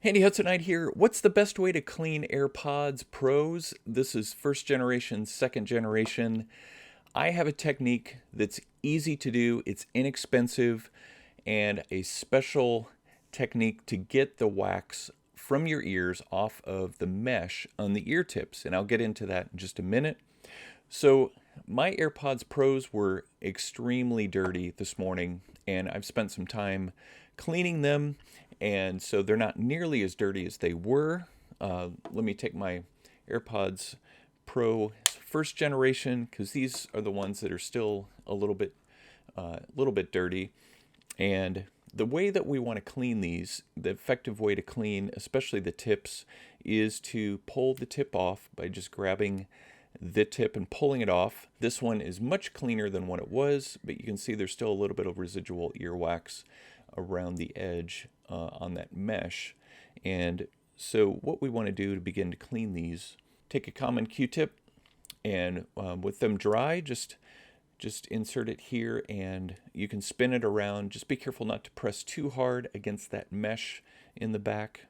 Handy Hudsonite here. What's the best way to clean AirPods Pros? This is first generation, second generation. I have a technique that's easy to do, it's inexpensive, and a special technique to get the wax from your ears off of the mesh on the ear tips. And I'll get into that in just a minute. So my AirPods Pros were extremely dirty this morning, and I've spent some time cleaning them, and so they're not nearly as dirty as they were. Let me take my AirPods Pro first generation, because these are the ones that are still a little bit dirty. And the way that we want to clean these, the effective way to clean, especially the tips, is to pull the tip off by just grabbing the tip and pulling it off. This one is much cleaner than what it was, but you can see there's still a little bit of residual earwax around the edge on that mesh. And so what we want to do to begin to clean these, take a common Q-tip and with them dry, just insert it here, and you can spin it around. Just be careful not to press too hard against that mesh in the back.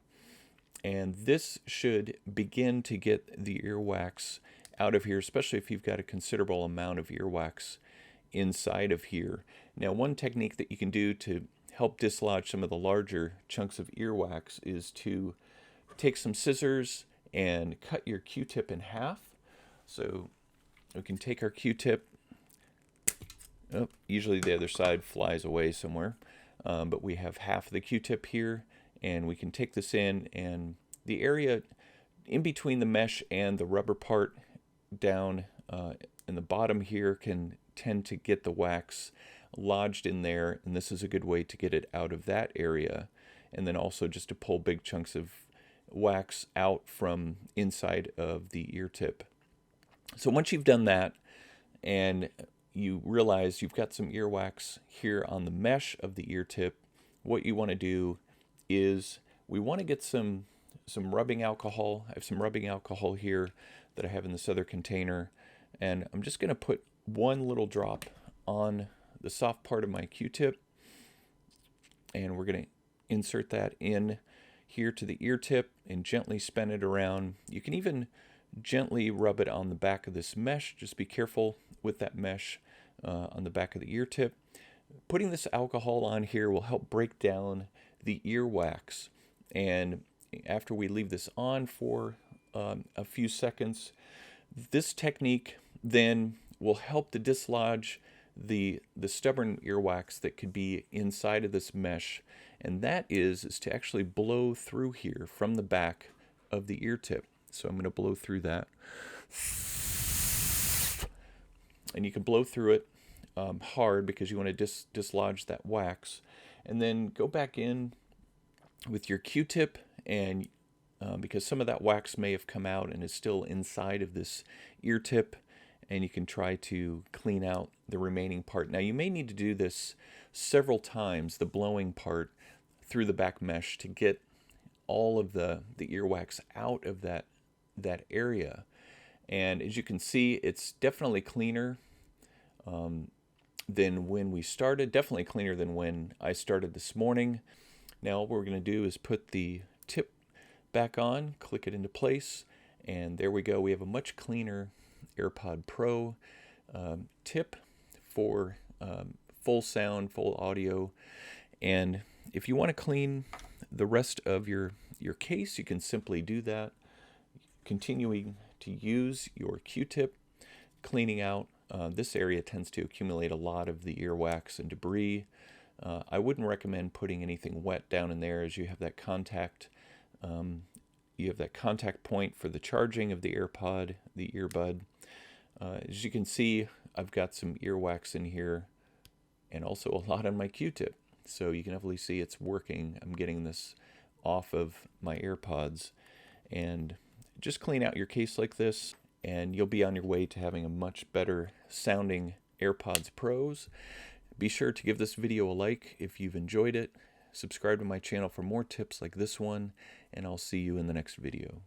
And this should begin to get the earwax out of here, especially if you've got a considerable amount of earwax inside of here. Now, one technique that you can do to help dislodge some of the larger chunks of earwax is to take some scissors and cut your Q-tip in half. So we can take our Q-tip. Oh, usually the other side flies away somewhere, but we have half of the Q-tip here, and we can take this in, and the area in between the mesh and the rubber part down in the bottom here can tend to get the wax lodged in there, and this is a good way to get it out of that area, and then also just to pull big chunks of wax out from inside of the ear tip. So once you've done that and you realize you've got some earwax here on the mesh of the ear tip, what you want to do is we want to get some rubbing alcohol. I have some rubbing alcohol here that I have in this other container, and I'm just going to put one little drop on the soft part of my Q-tip, and we're going to insert that in here to the ear tip and gently spin it around. You can even gently rub it on the back of this mesh. Just be careful with that mesh on the back of the ear tip. Putting this alcohol on here will help break down the earwax, and after we leave this on for a few seconds, this technique then will help to dislodge the stubborn earwax that could be inside of this mesh, and that is to actually blow through here from the back of the ear tip. So I'm going to blow through that, and you can blow through it hard because you want to dislodge that wax, and then go back in with your Q-tip, and because some of that wax may have come out and is still inside of this ear tip, and you can try to clean out the remaining part. Now, you may need to do this several times, the blowing part through the back mesh, to get all of the earwax out of that area. And as you can see, it's definitely cleaner than when we started, definitely cleaner than when I started this morning. Now what we're going to do is put the tip back on, click it into place, and there we go. We have a much cleaner AirPod Pro tip for full sound, full audio. And if you want to clean the rest of your case, you can simply do that, continuing to use your Q-tip, cleaning out. This area tends to accumulate a lot of the earwax and debris. I wouldn't recommend putting anything wet down in there, as you have that contact point for the charging of the AirPod, the earbud. As you can see, I've got some earwax in here and also a lot on my Q-tip. So you can definitely see it's working. I'm getting this off of my AirPods. And just clean out your case like this, and you'll be on your way to having a much better sounding AirPods Pros. Be sure to give this video a like if you've enjoyed it. Subscribe to my channel for more tips like this one, and I'll see you in the next video.